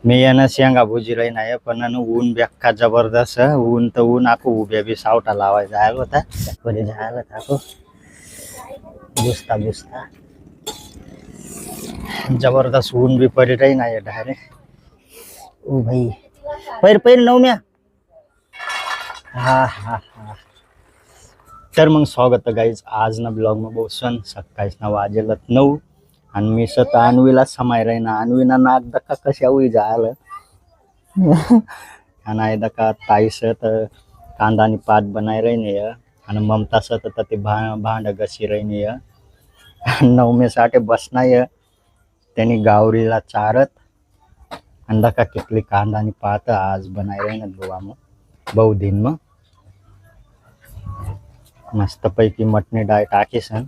मी यानं शेंगा भुजी राही नाही पण ऊन बेक्का जबरदस्त ऊन तर ऊन आखो उभ्या बी सावटा लावाय जायला होता पुढे जायला थाको बुसता बुसता जबरदस्त ऊन बी पडी राही नाही डायरेक्ट ओ भाई पैर पैर नवम्या हा हा हा तर मग स्वागत गाईज आज ना ब्लॉग में बसून सकाळीच ना वाजेलत 9 आणि मी स्वतः अन्वीला समाय राहीना अन्वीना नाक दका कशा उई जायला आणि दका ताईस तर कांदा आणि पात बनाय रही आणि ममता सत ते भांड घसी रही नवमेसाठी बसना त्यांनी गावरीला चारत आणि दका कितली कांदा आणि पात आज बनाय रही ना बुवा मग बहु दिन मग मस्त पैकी मटणी डाळ टाकीसन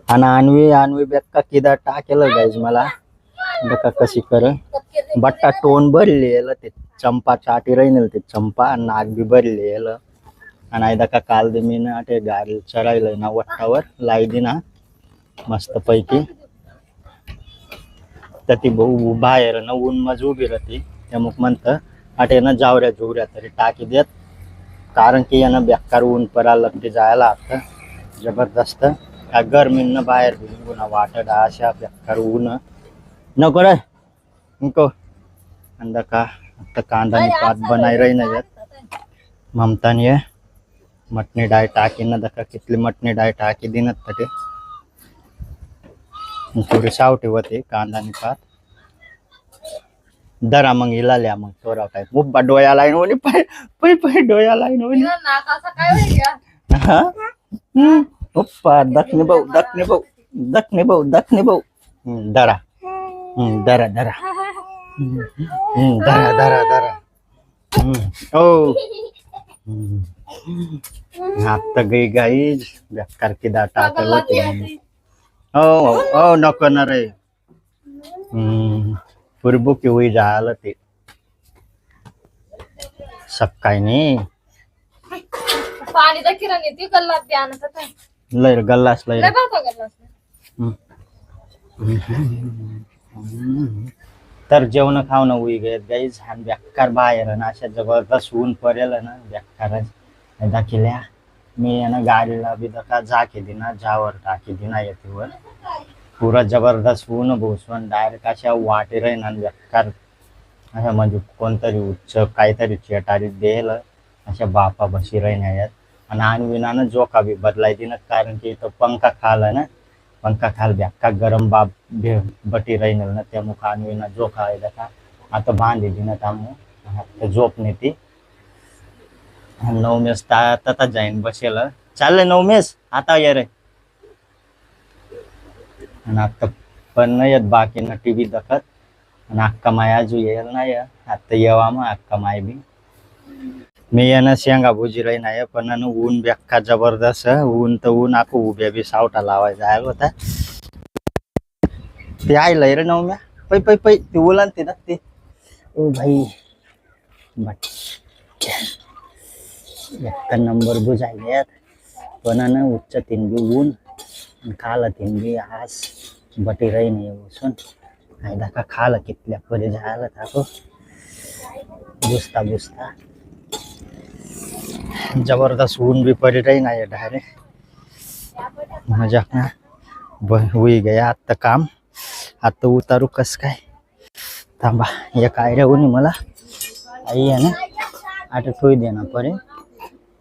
आणि आणवी बेक्का किदा टाकेलं गाईज मला बका कशी कर बट्टा टोन भरली ते चंपा चाटी राहील ते चंपा आणि नाक बी भरली आणि दका काल दे मी ना ते गाडी चढायला ना वट्टावर लाई दिना मस्त पैकी तर ती भाऊ बाहेर ना ऊन मज उभी राहते त्यामुळे म्हणतं आटे ना जावऱ्या जुवऱ्या तरी टाकी देत कारण की यानं बेकार ऊन पडायला लागते जायला आता जबरदस्त का गरमीनं बाहेर निघून वाटत अशा बेकार ऊन नको रे नको अंदा का आता कांदा आणि पात बनाय रही ना यात ममताने मटणी डाळ टाकी ना दका कितली मटणी डाळ टाकी दिनत ते थोडी सावटी होते कांदा आणि पात दरा मग हिला मग थोडा काय मुब्बा डोया लाईन होणी पै पै डोया लाईन होणी उप्पा दक्षिणी भाऊ दक्षिणी भाऊ दरा दरा दरा दरा दरा दरा ओ आता गई गाईज बेकार की दा टाकल होते ओ नको ना रे पुरबू की हुई जायला ते सकाळी नाही पाणी तर किराणी ती गल्लात द्या ना तर लय गल्लास लय तर जेवण खावण उई गयत गाईज आणि बेकार बाहेर ना अशा जबरदस्त ऊन पडेल ना बेकारच दाखिल्या मी ना गाडीला बी दका जाके दिना जावर टाकी दिना येतेवर पुरा जबरदस्त ऊन भोसवून डायरेक्ट अशा वाटे राहीन आणि बेकार अशा म्हणजे कोणतरी उच्च काहीतरी चेटारी देल अशा बापा बशी राहीन यात आणि आणविनानं जोका बी बदलाय दिना कारण की इथं पंखा खाल ना पंखा खाल बेक्का गरम बाप बटी राहीन ना त्यामुळे आणविना जोका आहे का आता बांधे दिना त्यामुळे झोप नेती नवमेस तता जाईन बसेल चाललंय नवमेस आता ये रे आणि आता पण नाही येत बाकी ना टीव्ही दखत आणि अक्का माय अजून येईल नाही आता येवा मग अक्का माय बी मी यानं शेंगा भुजी राही नाही पण ऊन बेक्का जबरदस्त ऊन तर ऊन आखो उभ्या बी सावटा लावाय जायला होता ते आयलंय रे नवम्या पै पै पै ते उलान ते नक्की ओ भाई एक नंबर बुजायल्यात पण उच्च तीन बी ऊन खाला तीन बी आज बटी राही नाही बसून आयदा का खाला कितल्या पुढे जायला थाको बुसता बुसता जबरदस्त ऊन भी पड़ी रही नाही डायरेक्ट मजा ना हुई गया आता काम आता उतारू कस काय थांबा एक आयडिया होणी मला आई आहे ना आता ठोई देना पडे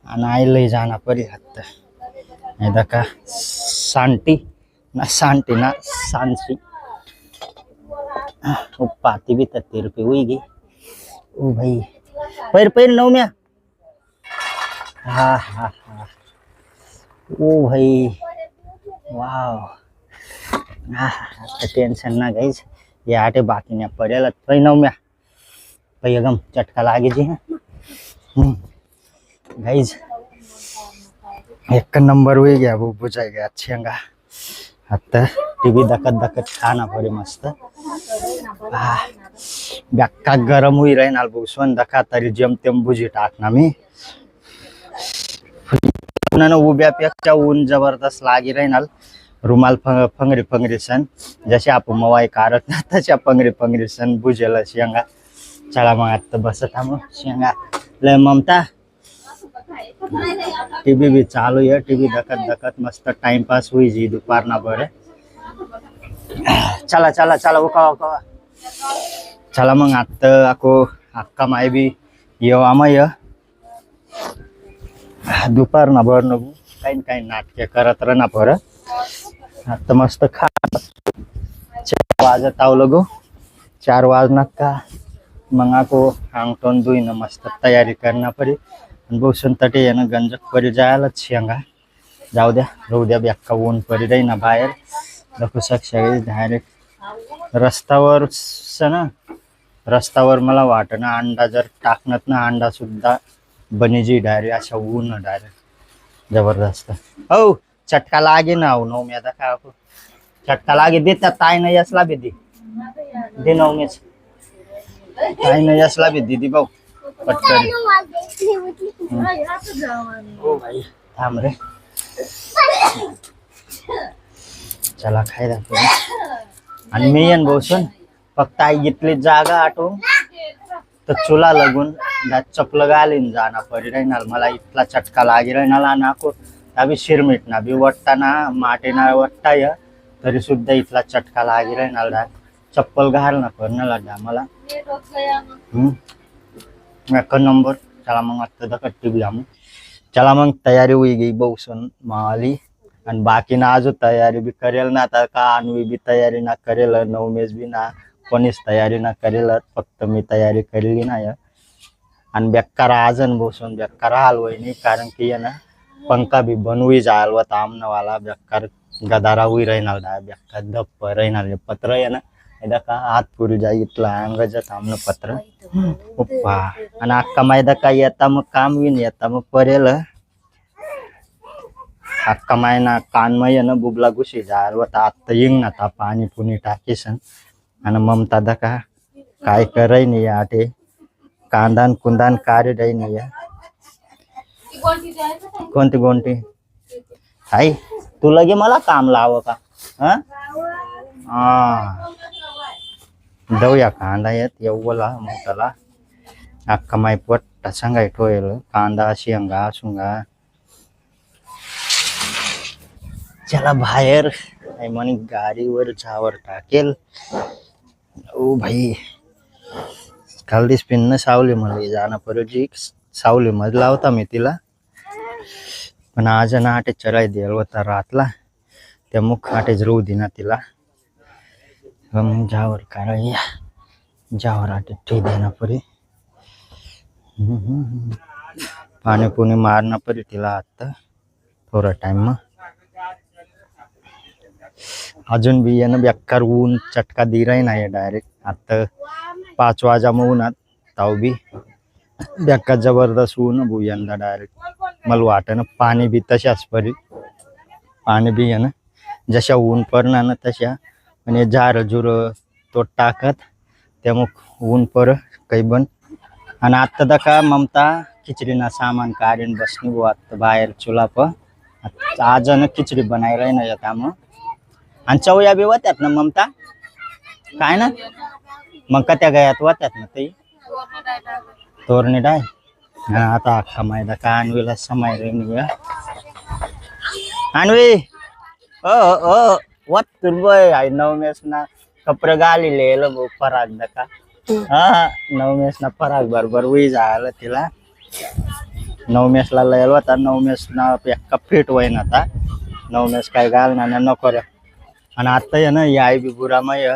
आणि आई लई जाना पडे आता आयदा का सांटी ना सांसी पाती भी 30 रुपये हुई गई ओ भाई पैर पैर नवम्या हा हा हा ओ भाई वाव टेंशन ना गाइज ये आटे बाकी ने पड़ेला पै नवम्या पै गम चटका लागे जी गाइज एक नंबर हुई गया वो बुझाई गया शेंगा आता टीव्ही दकत खाना पडे मस्त बेक्का गरम हुई राहीन बसवन दका तरी जेमतेम भुजी टाकना मी उभ्यापेक्षा ऊन जबरदस्त लागी राहीन रुमाल फंगरी फंगरी सण जसे आपण मवाई काढत ना तशा फंगरी सण भुजेल शेंगा. चला मग आता बसत मग शेंगा लय ममता. टीव्ही बी चालू आहे, टीव्ही दखत दखत मस्त टाइमपास होईजी दुपारना बरं. चला चला चला उका उका. चला मग आता आको अक्का माय बी येऊ आमय दुपारना बरं नको काही काही नाटके करत राहना बरं. आता मस्त खा 4 वाजत आवलं गो. 4 वाजनात का मग आको अंगटोन दुईन मस्त तयारी करना परी. बसून तटे येणं गंजक परी जायलाच शेंगा. जाऊ द्या राहू द्या बेक्का ऊन परी राही ना बाहेर दाखवू शकशा डायरेक्ट रस्त्यावर ना. रस्त्यावर मला वाटत ना अंडा जर टाकणत ना अंडा सुद्धा बनीजी डायरेक्ट अशा ऊन डायरेक्ट जबरदस्त. हो चटका लागे ना हो नऊ मेदा का चटका लागे देता ताई नाही असला बी दे नऊ मेच ताई नाही असला बी दीदी भाऊ पटकन. हो भाई थांब रे. चला खाय दाखव. आणि मी येईन बसून फक्त आई घेतली जागा आठवून तर चुला लगून चपल घालीन जाना परी राहणार. मला इथला चटका लागे राहणार नाको अभी शिरमिट ना बी वट्टाना माटे ना वट्टाय तरी सुद्धा इथला चटका लागे राहणार. चप्पल घाल ना पडणार मला. एक नंबर. चला मग आता दखत टिभी आम्ही. चला मग तयारी हुई गई बसून माली आणि बाकी ना अजून तयारी बी करेल ना. आता का अन्वी बी तयारी ना करेल नवमेश बी ना कोणीच तयारी ना करेल फक्त मी तयारी करेली ना. आणि बेकार आजन बसून बेकार हलवाय नाही कारण की आहे ना पंखा बी बनवी जायल होता आमनावाला बेकार गदारा हुई राहणार बेकार धप्प राहणार पत्र आहे ना. एकदा का हात पुरी जाई इथला अंगजात आमनं पत्र पप्पा. आणि अक्का मायदा काय येता मग काम विन येता मग परेल अक्का मायना कानमय ना बुबला घुशी जायल होता आत्ता येईन ना ता पाणी पुणी टाकीसन. आणि ममता दका काय कराय नाही आटे कांदान कुंदान कार्य राही नाही. कोणती गोंटी आई तू लगे मला काम लाव का हा देऊया कांदा येत येवला मोठाला अक्का माय पट्टा सांगाय ठोयल कांदा शेंगा सुंगा. चला बाहेर म्हणे गाडीवर झावर टाकेल. ओ भाई काल दिस पिन्न सावली मला जाणं परोजी सावली मध्ये लावता मी तिला पण आज ना आटे चराय देल होता रातला त्या मुख आटेच राहू दे ना तिला. मग जावर काय जावर आटे ठे देना परी पाणी पुणी मारना परी तिला आता थोडा टाइम मग. अजून बी येणं बेकार ऊन चटका दि राही नाही डायरेक्ट आता 5 वाजा मग उन्हात ताव बी बेकार जबरदस्त ऊन भू यंदा डायरेक्ट मला वाटत ना पाणी बी तशाच परी पाणी बी आहे ना जशा ऊन पडणार ना तशा म्हणजे जार जुर तो टाकत त्यामुळे ऊन पर काही बन. आणि आत्ता दका ममता खिचडीना सामान काढून बसणी बुवा आता बाहेर चुला प आज ना खिचडी बनाय राही ना त्यामुळं. आणि चवया बी होत्यात ना ममता काय ना मग का त्या गयात होत्यात ना ते तोरणी डाय. आता अख्खा मायदा का आणवीला समाय राही आणवी ओ वत तुरबय आई नवमेश ना कपडे घालीले भाऊ फराक दका हा नवमेश ना फराक बरोबर उई जायला तिला. नवमेशला लयल होता नवमेश ना एक्का फिट होईन आता नवमेश काय घालणार नको रे. आणि आता आहे ना या आई बी बुरामय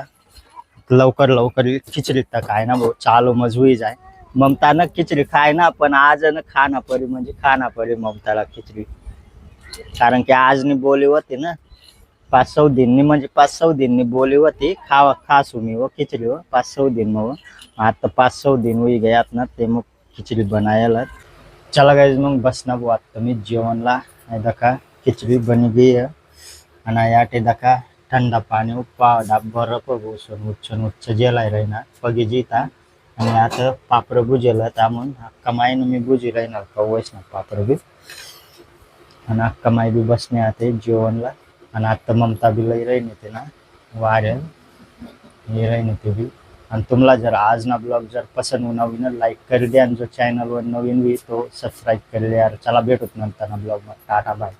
लवकर लवकर खिचडी तर काय ना भाऊ चालू मजबूई जाय. ममता न खिचडी खाय ना पण आज न खाना परी म्हणजे खाना परी ममताला खिचडी कारण की आज नी बोली होती ना 5-6 दिन म्हणजे 5-6 दिन बोली होती खावा खासू मी वो खिचडी हो 5-6 दिन मग आता 5-6 दिन हुई गयात ना ते मग खिचडी बनायला. चला गाइस मग बसना बुवा आता मी जेवणला दका खिचडी बनी गई है आणि याटे दका ठंडा पाणी उपा बर्फ बसून उच्च जेलाय राहणार पगी जिता. आणि आता पापड बुजेला त्यामुळे अक्का माईनं मी बुजी राहणार कवच ना पापड बी. आणि अक्का माई बी बसणे आता जेवणला आणि आता ममता बी लई रही नेते ना वारेल हे रही नेते भी. आणि तुम्हाला जर आज ना ब्लॉग जर पसंद हो नवीन लाईक कर द्या आणि जो चॅनलवर नवीन भी तो सबस्क्राईब कर द्या. चला भेटूत नंतर ना ब्लॉग मध्ये. Tata bye.